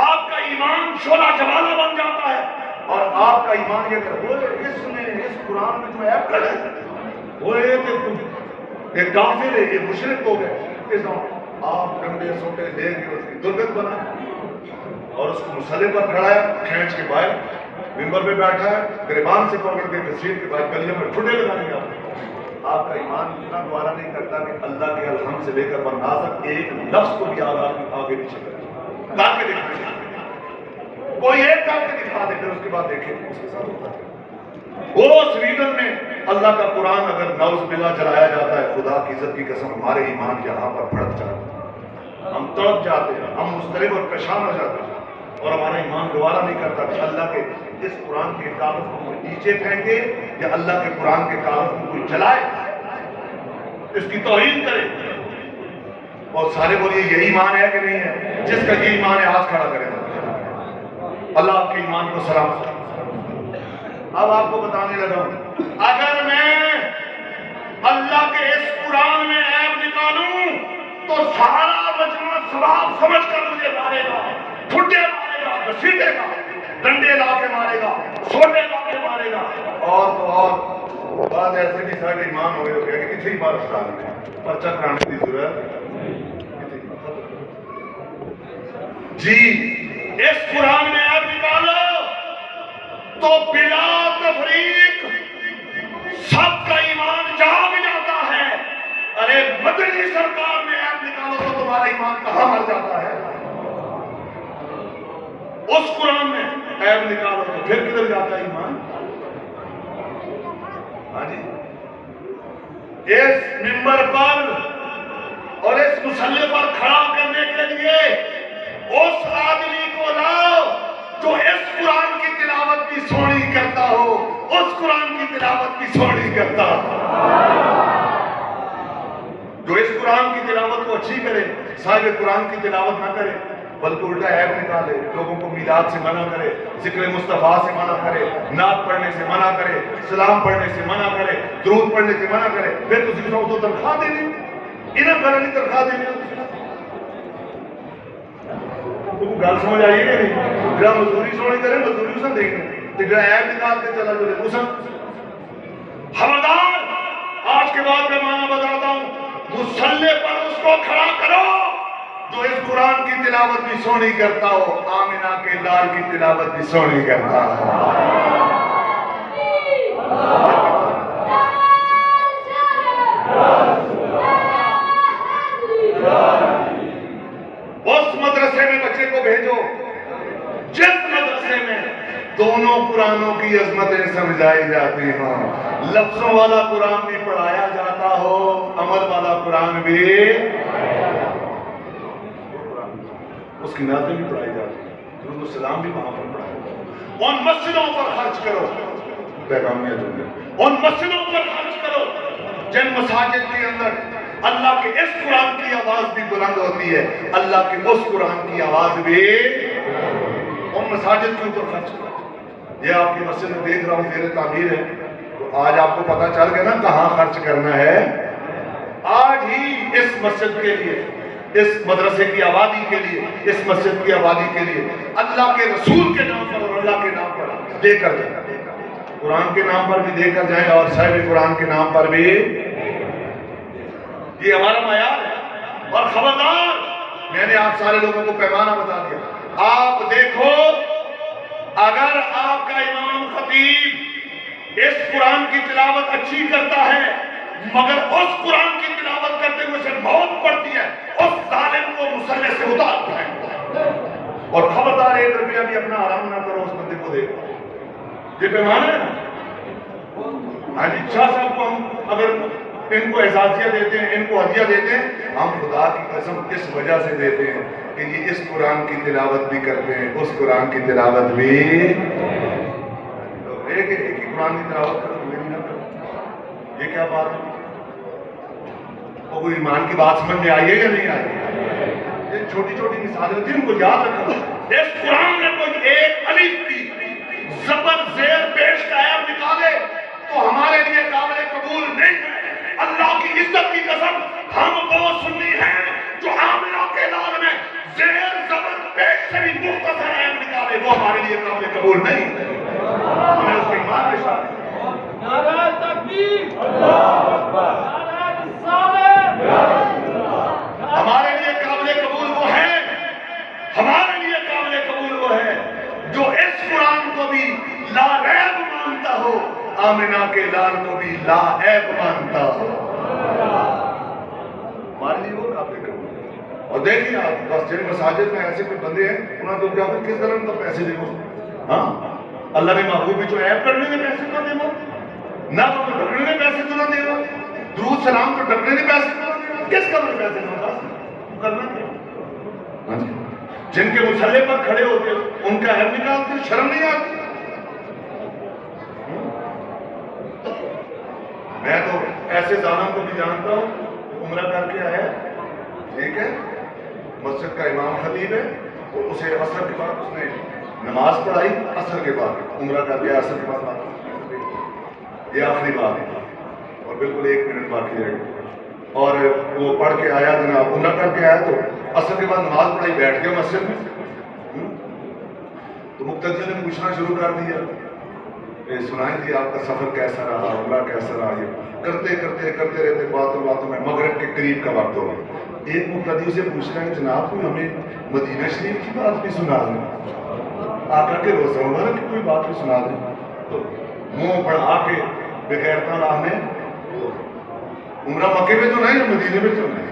آپ کا ایمان شعلہ جوالہ بن جاتا ہے، اور آپ کا ایمان یہ کہ وہ اس قرآن میں جو عیب کھڑے وہ ایک کافر ہے، یہ مشرک ہو گئے، آپ ڈنڈے سوٹے لے کے اس کی درگت بنائے اور اس کو مسئلے پر کھڑا ہے، کھینچ کے باہر ممبر پہ بیٹھا ہے، گریبان سے پکڑ کے تصویر کے بعد گلیوں میں ٹھڈے لگانے کا۔ آپ کا ایمان اتنا گوارا نہیں کرتا کہ اللہ کے الحمد سے لے کر بنازت ایک لفظ کو بھی آگے پیچھے کرے، کر کے دیکھیں، کوئی ایک کر کے دکھا دے، پھر اس کے بعد دیکھیں اس کے ساتھ ہوتا ہے۔ وہ سویڈن میں اللہ کا قرآن اگر نعوذ باللہ جلایا جاتا ہے، خدا کی عزت کی قسم ہمارے ایمان یہاں پر بھڑک جاتا ہے، ہم تڑپ جاتے ہیں، ہم مضطرب اور پریشان ہو جاتے ہیں، اور ہمارا ایمان گوارا نہیں کرتا کہ اللہ کے اس قرآن کے کاغذ کو کوئی نیچے پھینکے یا اللہ کے قرآن کے کاغذ کو کوئی جلائے، اس کی توہین کرے۔ اور سارے بولیے یہی ایمان ہے کہ نہیں ہے؟ جس کا یہ ایمان ہے ہاتھ کھڑا کرے، اللہ آپ کے ایمان کو سلامت کرے۔ اب آپ کو بتانے لگا ہوں، اگر میں اللہ کے اس قرآن میں عیب نکالوں تو سارا مجمع ثواب سمجھ کر مجھے مارے گا، ٹھڈے مارے گا، گھسیٹے گا، ڈنڈے لا کے مارے گا، سوٹے لا کے مارے گا، اور تو اور بات ایسے بھی سارے ایمان ہوئے ہو گیا کہ کسی بار اسٹار میں پرچہ کرانے کی ضرورت جی۔ اس قرآن میں عیب نکالو تو بلا تفریق سب کا ایمان جاگ جاتا ہے۔ ارے مدنی سرکار میں عیب نکالو تو تمہارا ایمان کہاں مر جاتا ہے؟ اس قرآن میں عیب نکالو تو پھر کدھر جاتا ہے ایمان؟ ہاں جی، اس منبر پر اور اس مسلح پر کھڑا کرنے کے لیے اس آدمی کو لاؤ جو اس قرآن کی تلاوت بھی سونی کرتا ہو، اس قرآن کی تلاوت بھی سونی کرتا ہو، جو اس قرآن کی تلاوت کو اچھی کرے، صاحب قرآن کی تلاوت نہ کرے بلکہ الٹا عیب نکالے، لوگوں کو میلاد سے منع کرے، ذکر مصطفیٰ سے منع کرے، نعت پڑھنے سے منع کرے، سلام پڑھنے سے منع کرے، درود پڑھنے سے منع کرے، پھر تسی تو تنخواہ دینی، انہیں کرنے تنخواہ دینی۔ گل سمجھ آئیے کہ نہیں؟ جہاں مزدوری سونی کرے مزدوری اسے دیکھنے، جہاں عیب نکال کے چلا جو اسے خبردار۔ آج کے بعد میں معنی بتاتا ہوں، مسلح پر اس کو کھڑا کرو جو اس قرآن کی تلاوت بھی سونی کرتا ہو، آمنہ کے لال کی تلاوت بھی سونی کرتا ہو۔ اس مدرسے میں بچے کو بھیجو جس مدرسے میں دونوں قرآنوں کی عظمتیں سمجھائی جاتی ہوں، لفظوں والا قرآن بھی پڑھایا جاتا ہو، عمل والا قرآن بھی، اس کی نعتیں بھی پڑھائی جاتی ہیں، درود السلام بھی وہاں پر پڑھایا جاتا ہے۔ ان مسجدوں پر خرچ کرو، پیغامیہ جو ہے ان مسجدوں پر خرچ کرو جن مساجد کے اندر اللہ کے اس قرآن کی آواز بھی بلند ہوتی ہے، اللہ کے اس قرآن کی آواز بھی، ان مساجد کے اوپر خرچ کرو۔ یہ آپ کی مسجد میں دیکھ رہا ہوں زیر تعمیر ہے، تو آج آپ کو پتا چل گیا نا کہاں خرچ کرنا ہے. آج ہی اس مسجد کے لیے, اس مدرسے کی آبادی کے لیے, اس مسجد کی آبادی کے لیے اللہ کے رسول کے نام پر اور اللہ کے نام پر دے کر جائیں, قرآن کے نام پر بھی دے کر جائیں اور صاحب قرآن کے نام پر بھی. یہ ہمارا معیار ہے. اور خبردار, میں نے آپ سارے لوگوں کو پیمانہ بتا دیا. آپ دیکھو, اگر آپ کا امام خطیب اس قرآن کی تلاوت اچھی کرتا ہے مگر اس قرآن کی تلاوت کرتے ہوئے سے موت پڑتی ہے, اس ظالم کو مصلی سے اتار پائیں. اور خبردار 1 روپیہ بھی اپنا آرام نہ کرو, اس بندے کو دے. یہ پیمانہ ہے. ہاں جی, شاہ صاحب کو ہم اگر ان کو اعزازیہ دیتے ہیں, ان کو ہدیہ دیتے ہیں, ہم خدا کی قسم اس وجہ سے دیتے ہیں کہ یہ اس قرآن کی تلاوت بھی کرتے ہیں, اس قرآن کی تلاوت بھی. ایک ہی قرآن کی تلاوت کرو, میری نہ کرو, یہ کیا بات ہے؟ اور کوئی ایمان کی بات سمجھ میں آئی ہے یا نہیں آئی؟ یہ چھوٹی چھوٹی مثالیں ہوتی ہیں, ان کو یاد رکھو. اس قرآن میں کوئی ایک الف کی زبر زیر پیش کا عیب نکالے تو ہمارے لیے قابل قبول نہیں ہے. اللہ کی عزت کی قسم, ہم وہ سنی ہیں جو آمنہ کے لال میں زیر زبر پیش سے بھی مختصر عیب نکالے, وہ ہمارے لیے قابل قبول نہیں ہے. ہمیں اس کے ایمان میں شامل. نعرہ تکبیر, اللہ اکبر, نعرہ رسالت, ہمارے لیے قابل قبول وہ ہے, ہمارے لیے قابل قبول وہ ہے جو اس قرآن کو بھی لا ریب مانتا ہو, آمنہ کے لال کو بھی لا عیب مانتا ہو. ہمارے لیے وہ قابل قبول. اور دیکھیں آپ, بس جن مساجد میں ایسے کوئی بندے ہیں انہوں نے تو کیا کس طرح ان کو پیسے دے گا. ہاں, اللہ نے محبوب جو عیب کرنے کے پیسے تو دے گا, نہ تو ڈھکنے کے پیسے تو نہ دے گا, درود سلام تو ڈھکنے کے پیسے تو نہ دے گا. کس قدر پیسے دے گا کرنا کیا؟ ہاں جی, جن کے مسلح پر کھڑے ہوتے ان کا عیب نکالتے, شرم نہیں آتی. میں تو ایسے ظالم کو بھی جانتا ہوں, عمرہ کر کے آیا, ٹھیک ہے, مسجد کا امام خطیب ہے, اور اسے عصر کے بعد اس نے نماز پڑھائی, عصر کے بعد عمرہ کر کے عصر کے بعد یہ آخری بات ہے اور بالکل 1 منٹ باقی رہ گئی. اور وہ پڑھ کے آیا جناب, عمرہ کر کے آیا تو عصر کے بعد نماز پڑھائی, بیٹھ گیا مسجد میں. تو مقتدیوں نے پوچھنا شروع کر دیا, سنائیں تھی آپ کا سفر کیسا رہا, عمرہ کیسا رہا. یہ کرتے کرتے کرتے رہتے باتوں باتوں میں مغرب کے قریب کا وقت ہوگا. ایک مقتدی سے پوچھ رہے ہیں جناب کوئی ہمیں مدینہ شریف کی بات بھی سنا دیں, آقا کے روزہ مبارک کی کوئی بات بھی سنا دیں. تو منہ بڑھا کے بغیر اللہ نے عمرہ مکے میں تو نہیں, مدینے میں تو نہیں.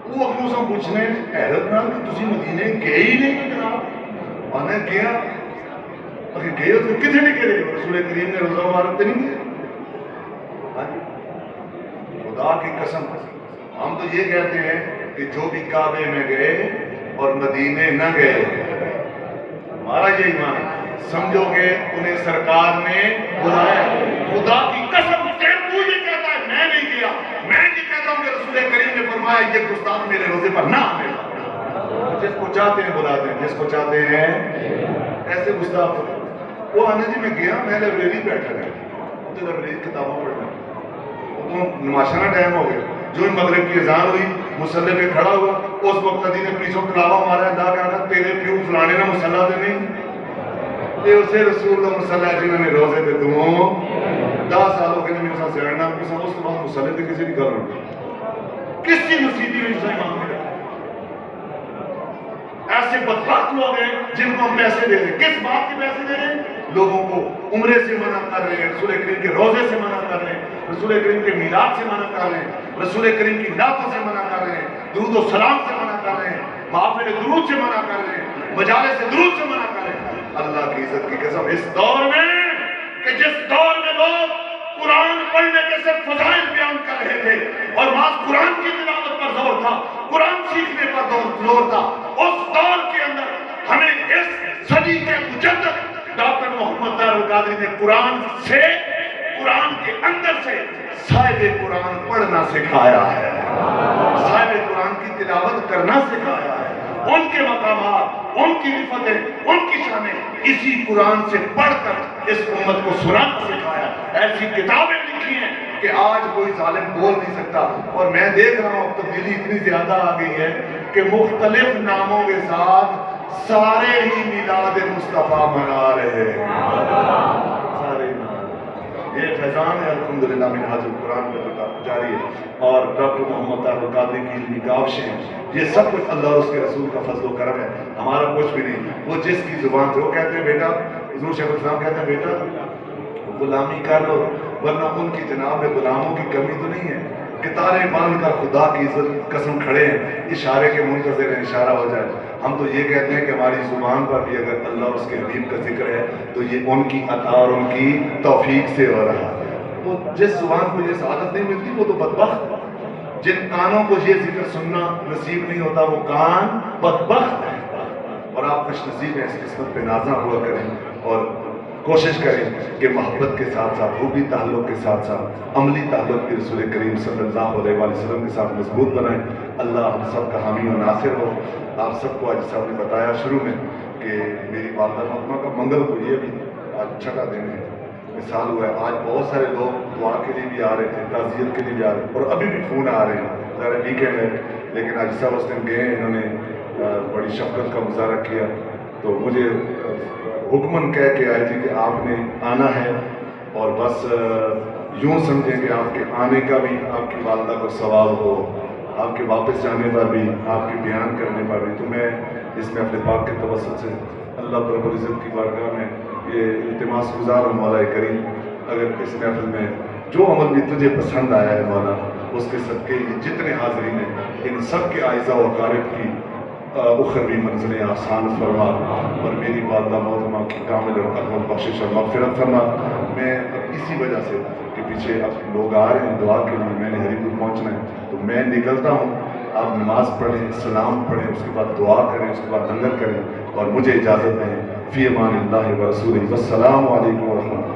وہ اپنوں سے پوچھنے حیرت نال کہ تسی مدینے گئے ہی نہیں جناب. آنے گیا, اگر گئے تو کتنے نہیں گئے, رسول کریم نے روزہ مبارک تو نہیں گئے. خدا کی قسم, ہم تو یہ کہتے ہیں کہ جو بھی کعبے میں گئے اور مدینے نہ گئے, ہمارا یہ ایمان ہے. سمجھو گے انہیں سرکار نے بلایا. خدا کی قسم تو یہ کہتا ہے میں نہیں گیا, میں یہ کہتا ہوں کہ رسول کریم نے فرمایا یہ گستاخ میرے روزے پر نہ آئے. جس کو چاہتے ہیں بلاتے ہیں, جس کو چاہتے ہیں ایسے گستاخ. وہ آنے جی میں گیا, میں لائبریری بیٹھا گیا, تو لائبریری کتابوں پڑھنا, تو نماشانہ ٹائم ہو گیا. جو مغرب کی اذان ہوئی, مصلی پہ کھڑا ہوا, اس مقتدی نے پیچھوں کلاوا مارا, دا کہا تیرے پیو فلانے نہ مصلی دے نہیں, یہ اسے رسول اللہ مصلی جنہوں نے روزے پہ دوں 10 سالوں کے نمی ساتھ سیڑنا کسی اس کے بعد مصلی پہ کسی نہیں کر رہا. کسی نصیبی میں اسے امام میں رکھا. ایسے بدبخت لوگ ہیں جن کو ہم پیسے دے رہے. کس بات کے پیسے دے رہے ہیں؟ لوگوں کو عمرے سے منع کر رہے ہیں, رسول کریم کے روزے سے منع کر رہے ہیں, رسول کریم کے میلاد سے منع کر رہے ہیں, رسول کریم کی نعتوں سے منع کر رہے ہیں, درود و سلام سے منع کر رہے ہیں, محافل درود سے منع کر رہے ہیں, مجالس درود سے منع کر رہے ہیں. اللہ کی عزت کی قسم, اس دور میں کہ جس دور میں لوگ قرآن پڑھنے کے صرف فضائل بیان کر رہے تھے اور بعض قرآن کی تلاوت پر زور تھا, قرآن سیکھنے پر زور تھا, اس دور کے اندر ہمیں اس صدی کے مجدد ڈاکٹر محمد طاہر القادری نے قرآن سے, قرآن کے اندر سے صاحب قرآن پڑھنا سکھایا ہے, صاحب قرآن کی تلاوت کرنا سکھایا ہے. ان کے مقامات، ان کی رفتیں، ان کی شانیں اسی قرآن سے پڑھ کر اس امت کو سنانا سکھایا. ایسی کتابیں لکھی ہیں کہ آج کوئی ظالم بول نہیں سکتا. اور میں دیکھ رہا ہوں اب تبدیلی اتنی زیادہ آ گئی ہے کہ مختلف ناموں کے ساتھ سارے ہی میلاد مصطفیٰ منا رہے ہیں. سارے ہی منا رہے ہیں. یہ فیضان ہے الحمدللہ منہاج القرآن میں جو جاری ہے. اور ڈاکٹر محمد طاہر القادری کی علمی کاوشیں ہیں. یہ سب کچھ اللہ اور اس کے رسول کا فضل و کرم ہے، ہمارا کچھ بھی نہیں. وہ جس کی زبان سے وہ کہتے ہیں بیٹا، حضور شیخ الاسلام کہتے ہیں بیٹا غلامی کر لو، ورنہ ان کی جناب میں غلاموں کی کمی تو نہیں ہے. کتاریں باندھ کر خدا کی عزت قسم کھڑے ہیں، اشارے کے منتظر ہیں اشارہ ہو جائے. ہم تو یہ کہتے ہیں کہ ہماری زبان پر بھی اگر اللہ اور اس کے حبیب کا ذکر ہے تو یہ ان کی عطا اور ان کی توفیق سے ہو رہا ہے. وہ جس زبان کو یہ سعادت نہیں ملتی وہ تو بدبخت. جن کانوں کو یہ ذکر سننا نصیب نہیں ہوتا وہ کان بدبخت ہیں. اور آپ خوش نصیب ہیں، اس قسمت پہ نازاں ہوا کریں اور کوشش کریں کہ محبت کے ساتھ ساتھ روحی تعلق کے ساتھ ساتھ عملی تعلق بھی رسول کریم صلی اللہ علیہ وآلہ وسلم کے ساتھ مضبوط بنائیں. اللہ ہم سب کا حامی و ناصر ہو. آپ سب کو آج صاحب نے بتایا شروع میں کہ میری والدہ محترمہ کا منگل کو یہ بھی آج چھٹا دن ہے، مثال ہوا ہے. آج بہت سارے لوگ دعا کے لیے بھی آ رہے تھے، تعزیت کے لیے بھی آ رہے ہیں، اور ابھی بھی فون آ رہے ہیں. ظاہر ویکینڈ ہے لیکن آج صاحب اس دن گئے، انہوں نے بڑی شفقت کا مظاہرہ کیا. تو مجھے حکمن کہہ کے آئی تھی کہ آپ نے آنا ہے، اور بس یوں سمجھیں کہ آپ کے آنے کا بھی آپ کی والدہ کو ثواب ہو، آپ کے واپس جانے پر بھی، آپ کے بیان کرنے پر بھی. تو میں اس میں اپنے پاک کے توسط سے اللہ رب العزت کی بارگاہ میں یہ التماس گزار ہوں مولا کریم، اگر اس محفل میں جو عمل بھی تجھے پسند آیا ہے مولا، اس کے صدقے یہ جتنے حاضرین ہیں ان سب کے عائزہ و اقارب کی اخروی منزلیں آسان فرما، اور میری والدہ محترمہ کی کامل اور اکمل بخشش اور مغفرت فرما. میں اسی وجہ سے کہ پیچھے اب لوگ آ رہے ہیں دعا کے لیے، میں نے ہری پور پہنچنا ہے تو میں نکلتا ہوں. آپ نماز پڑھیں، سلام پڑھیں، اس کے بعد دعا کریں، اس کے بعد لنگر کریں، اور مجھے اجازت دیں. فی امان اللہ و رسولہ. والسلام علیکم ورحمۃ اللہ.